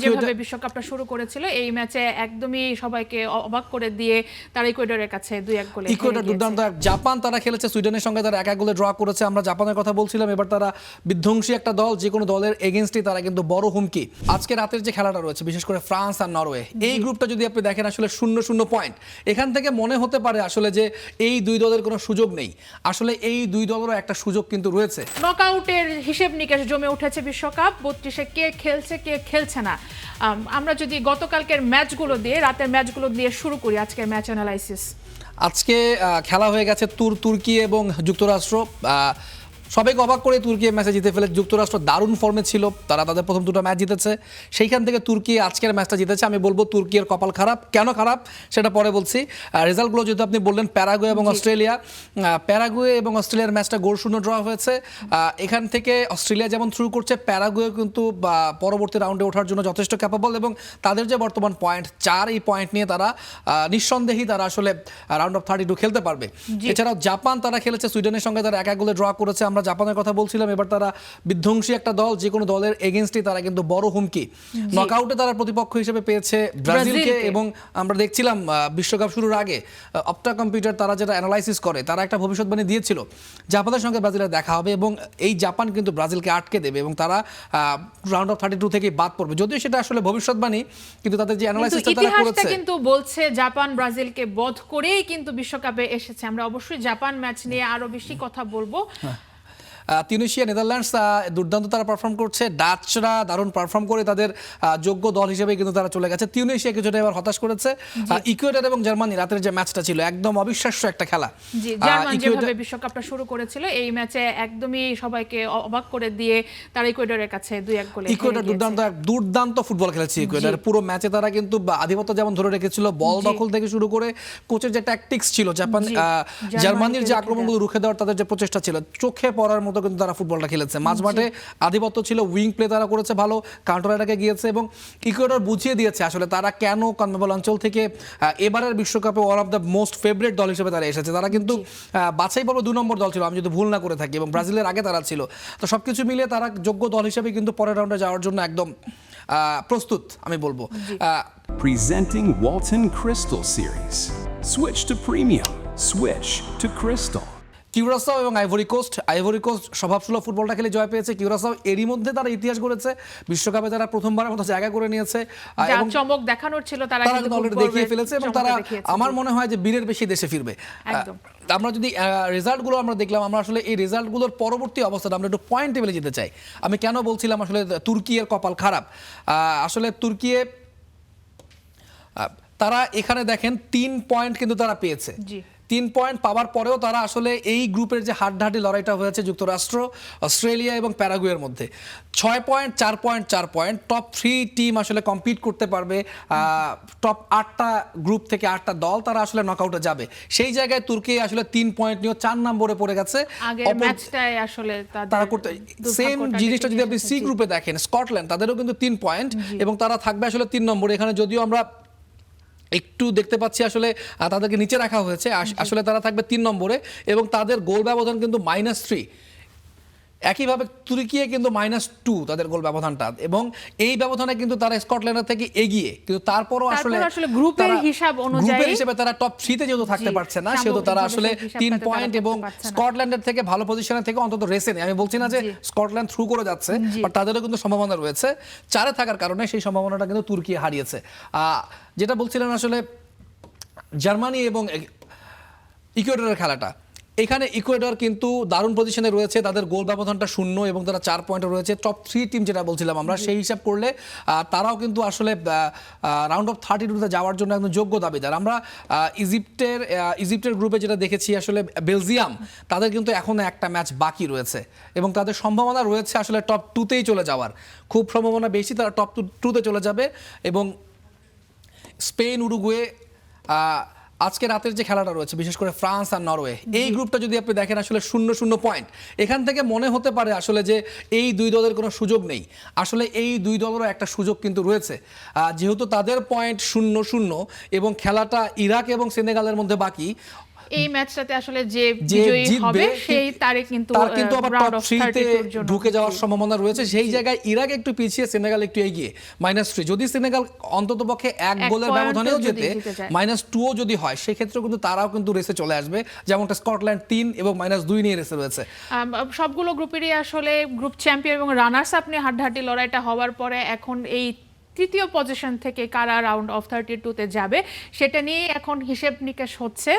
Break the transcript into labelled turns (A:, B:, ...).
A: যেভাবে বিশ্বকাপটা শুরু করেছিল এই ম্যাচে একদমই সবাইকে অবাক করে দিয়ে তারা ইকুয়েডরের কাছে 2-1 গোলে
B: ইকুয়েডর দুর্দান্ত। জাপান তারা খেলেছে সুইডেনের সঙ্গে, তারা 1-1 গোলে ড্র করেছে। আমরা জাপানের কথা বলছিলাম, এবার তারা বিধ্বংসী একটা দল, যে কোনো দলের এগেইনস্টই তারা কিন্তু বড় হুমকি। আজকে রাতের যে খেলাটা রয়েছে বিশেষ করে ফ্রান্স আর নরওয়ে, এই গ্রুপটা যদি আপনি দেখেন আসলে 0-0 পয়েন্ট। এখান থেকে মনে হতে পারে আসলে যে এই দুই দলের কোনো সুযোগ নেই, আসলে এই দুই দলেরও একটা সুযোগ কিন্তু রয়েছে।
A: নকআউটের হিসেব নিকেশ জমে উঠেছে বিশ্বকাপ 32-এ কে খেলছে কে খেলছে না। আমরা যদি গতকালকের ম্যাচগুলো দিয়ে, রাতের ম্যাচগুলো দিয়ে শুরু করি আজকের ম্যাচ অ্যানালাইসিস।
B: আজকে খেলা হয়ে গেছে তুর্কি এবং যুক্তরাষ্ট্র। সবাইকে অবাক করে তুর্কি ম্যাচে জিতে ফেলে। যুক্তরাষ্ট্র দারুণ ফর্মে ছিল, তারা তাদের প্রথম দুটো ম্যাচ জিতেছে, সেইখান থেকে তুর্কি আজকের ম্যাচটা জিতেছে। আমি বলবো তুর্কির কপাল খারাপ। কেন খারাপ সেটা পরে বলছি। রেজাল্টগুলো যেহেতু আপনি বললেন, প্যারাগুয়ে এবং অস্ট্রেলিয়া, প্যারাগুয়ে এবং অস্ট্রেলিয়ার ম্যাচটা গোল শূন্য ড্র হয়েছে। এখান থেকে অস্ট্রেলিয়া যেমন থ্রু করছে, প্যারাগুয়ে কিন্তু পরবর্তী রাউন্ডে ওঠার জন্য যথেষ্ট ক্যাপাবল, এবং তাদের যে বর্তমান পয়েন্ট 4, এই পয়েন্ট নিয়ে তারা নিঃসন্দেহেই তারা আসলে রাউন্ড অফ 32 খেলতে পারবে। এছাড়াও জাপান তারা খেলেছে সুইডেনের সঙ্গে, তারা 1-1 গোলে ড্র করেছে। আমরা জাপানের কথা বলছিলাম, এবার তারা বিধ্বংসী একটা দল, যে কোনো দলের এগেইনস্টই তারা কিন্তু বড় হুমকি। নকআউটে তারা প্রতিপক্ষ হিসেবে পেয়েছে ব্রাজিলকে, এবং আমরা দেখছিলাম বিশ্বকাপ শুরুর আগে অপটা কম্পিউটার তারা যেটা অ্যানালাইসিস করে, তারা একটা ভবিষ্যৎবাণী দিয়েছিল জাপানের সঙ্গে ব্রাজিলের দেখা হবে, এবং এই জাপান কিন্তু ব্রাজিলকে আটকে দেবে এবং তারা রাউন্ড অফ 32 থেকে বাদ পড়বে। যদিও সেটা আসলে ভবিষ্যৎবাণী, কিন্তু তাদের যে অ্যানালাইসিসটা তারা করেছে
A: কিন্তু বলছে জাপান ব্রাজিলকে বধ করেই কিন্তু বিশ্বকাপে এসেছে। আমরা অবশ্যই জাপান ম্যাচ নিয়ে আরো বেশি কথা বলবো।
B: তিউনিশিয়া, নেদারল্যান্ডস দুর্দান্ত তারা পারফর্ম করছে। ডাচরা দারুণ পারফর্ম করে তাদের যোগ্য দল হিসেবে কিন্তু তারা চলে গেছে। তিউনিশিয়া কিছুটা এবার হতাশ করেছে। ইকুয়েডর এবং জার্মানি রাতের যে ম্যাচটা ছিল একদম অবিশ্বাস্য একটা খেলা।
A: জার্মান যেভাবে বিশ্বকাপটা শুরু করেছিল এই ম্যাচে একদমই সবাইকে অবাক করে দিয়ে তারা ইকুয়েডরের কাছে 2-1 গোলে
B: ইকুয়েডর দুর্দান্ত ফুটবল খেলেছে। ইকুয়েডর পুরো ম্যাচে তারা কিন্তু আধিপত্য যেমন ধরে রেখেছিল, বল দখল থেকে শুরু করে কোচের যে ট্যাকটিক্স ছিল, জার্মানির যে আক্রমণগুলো রুখে দেওয়ার তাদের যে প্রচেষ্টা ছিল, চোখে পড়ার মতো কিন্তু তারা ফুটবলটা খেলেছে। মাঝমাঠে আধিপত্য ছিল, উইং প্লে তারা করেছে ভালো, কাউন্টার অ্যাটাকে গিয়েছে, এবং ইকুয়েডর বুঝিয়ে দিয়েছে আসলে তারা কেন কনমেবল অঞ্চল থেকে এবারের বিশ্বকাপে one of the most favourite দল হিসেবে তারা এসেছে। তারা কিন্তু বাছাই পর্ব 2 নম্বর দল ছিল, আমি যদি ভুল না করে থাকি, এবং ব্রাজিলের আগে তারা ছিল। তো সবকিছু মিলিয়ে তারা যোগ্য দল হিসেবে কিন্তু পরের রাউন্ডে যাওয়ার জন্য একদম প্রস্তুত আমি বলবো।
C: Presenting Walton Crystal Series. Switch to premium. Switch to Crystal.
B: কিউরাসাও এবং আইভরি কোস্ট স্বভাবসুলভ ফুটবলটা খেলে জয় পেয়েছে। কিউরাসাও এরই মধ্যে তারা ইতিহাস গড়েছে, বিশ্বকাপে তারা প্রথমবারের মতো জায়গা করে নিয়েছে,
A: এবং চমক দেখানোর ছিল তারা কিন্তু
B: অলরেডি দেখিয়ে ফেলেছে, এবং তারা আমার মনে হয় যে বীরের বেশি দেশে ফিরবে। আমরা যদি রেজাল্টগুলো আমরা দেখলাম, আমরা আসলে এই রেজাল্টগুলোর পরবর্তী অবস্থাটা আমরা একটু পয়েন্ট টেবিলে যেতে চাই। আমি কেন বলছিলাম আসলে তুর্কি এর কপাল খারাপ, আসলে তুর্কি তারা এখানে দেখেন 3 পয়েন্ট কিন্তু তারা পেয়েছে। 3 পয়েন্ট পাওয়ার পরেও তারা আসলে এই গ্রুপের যে হাড্ডাহাড্ডি লড়াইটা হয়েছে যুক্তরাষ্ট্র, অস্ট্রেলিয়া এবং প্যারাগুয়ের মধ্যে, 6 পয়েন্ট 4 পয়েন্ট টপ 3 টিম আসলে কম্পিট করতে পারবে। টপ 8টা গ্রুপ থেকে 8টা দল তারা আসলে নকআউটে যাবে। সেই জায়গায় তুর্কি আসলে 3 পয়েন্ট নিয়ে 4 নম্বরে পড়ে গেছে। তারা করতে সেম জিনিসটা যদি আপনি সি গ্রুপে দেখেন, স্কটল্যান্ড তাদেরও কিন্তু 3 পয়েন্ট, এবং তারা থাকবে আসলে 3 নম্বরে। এখানে যদিও আমরা একটু দেখতে পাচ্ছি আসলে তাদেরকে নিচে রাখা হয়েছে, আসলে তারা থাকবে 3 নম্বরে, এবং তাদের গোল ব্যবধান কিন্তু -3। একইভাবে তুর্কি কিন্তু -2 তাদের গোল ব্যবধানটা, এবং এই ব্যবধানে কিন্তু তারা স্কটল্যান্ডের থেকে এগিয়ে, কিন্তু তারপরও আসলে
A: গ্রুপের হিসাব অনুযায়ী
B: হিসেবে তারা টপ 3 তে যেহেতু থাকতে পারছে না, সেহেতু তারা আসলে 3 পয়েন্ট এবং স্কটল্যান্ডের থেকে ভালো পজিশনে থেকে অন্তত রেসে নেই। আমি বলছি না যে স্কটল্যান্ড থ্রু করে যাচ্ছে, বাট তাদেরও কিন্তু সম্ভাবনা রয়েছে। 4-এ থাকার কারণে সেই সম্ভাবনাটা কিন্তু তুর্কি হারিয়েছে। যেটা বলছিলেন আসলে জার্মানি এবং ইকুয়েডরের খেলাটা, এখানে ইকুয়েডর কিন্তু দারুণ পজিশনে রয়েছে, তাদের গোল ব্যবধানটা 0 এবং তারা 4 পয়েন্টে রয়েছে। টপ 3 টিম যেটা বলছিলাম আমরা, সেই হিসাব করলে তারাও কিন্তু আসলে রাউন্ড অফ 32-তে যাওয়ার জন্য একদম যোগ্য দাবিদার। আমরা ইজিপ্টের গ্রুপে যেটা দেখেছি, আসলে বেলজিয়াম তাদের কিন্তু এখনো একটা ম্যাচ বাকি রয়েছে, এবং তাদের সম্ভাবনা রয়েছে আসলে টপ 2তেই চলে যাওয়ার, খুব সম্ভাবনা বেশি তারা টপ 2তে চলে যাবে। এবং স্পেন, উরুগুয়ে, আজকে রাতের যে খেলাটা রয়েছে বিশেষ করে ফ্রান্স আর নরওয়ে, এই গ্রুপটা যদি আপনি দেখেন আসলে 0-0 পয়েন্ট। এখান থেকে মনে হতে পারে আসলে যে এই দুই দলের কোনো সুযোগ নেই, আসলে এই দুই দলেরও একটা সুযোগ কিন্তু রয়েছে। যেহেতু তাদের পয়েন্ট 0-0 এবং খেলাটা ইরাক এবং সেনেগালের মধ্যে বাকি,
A: এই ম্যাচটাতে আসলে যে
B: যে
A: বিজয়ী
B: জিতবে
A: হবে সেই তারে কিন্তু
B: তার কিন্তু আবার
A: রাউন্ড
B: টপ
A: অফ
B: 3 তে
A: 32 জন্য
B: ঢুকে যাওয়ার সম্ভাবনা রয়েছে। সেই জায়গায় ইরাক একটু পিছিয়ে, সেনেগাল একটু এগিয়ে -3। যদি সেনেগাল অন্ততপক্ষে এক গোলের
A: পয়েন্টও
B: ব্যবধানেও
A: যদি
B: যেতে
A: জিতে যায়।
B: -2ও যদি হয়, সেই ক্ষেত্রে কিন্তু তারাও কিন্তু রেসে চলে আসবে, যেমনটা স্কটল্যান্ড 3 এবং -2 নিয়ে রেসে রয়েছে।
A: সবগুলো গ্রুপেরই আসলে গ্রুপ চ্যাম্পিয়ন এবং রানার্স আপ নিয়ে হাড্ডাহাড্ডি লড়াইটা হওয়ার পরে এখন এই তৃতীয় পজিশন থেকে কারা রাউন্ড অফ 32 তে যাবে সেটা নিয়ে এখন হিসেব নিকেশ হচ্ছে।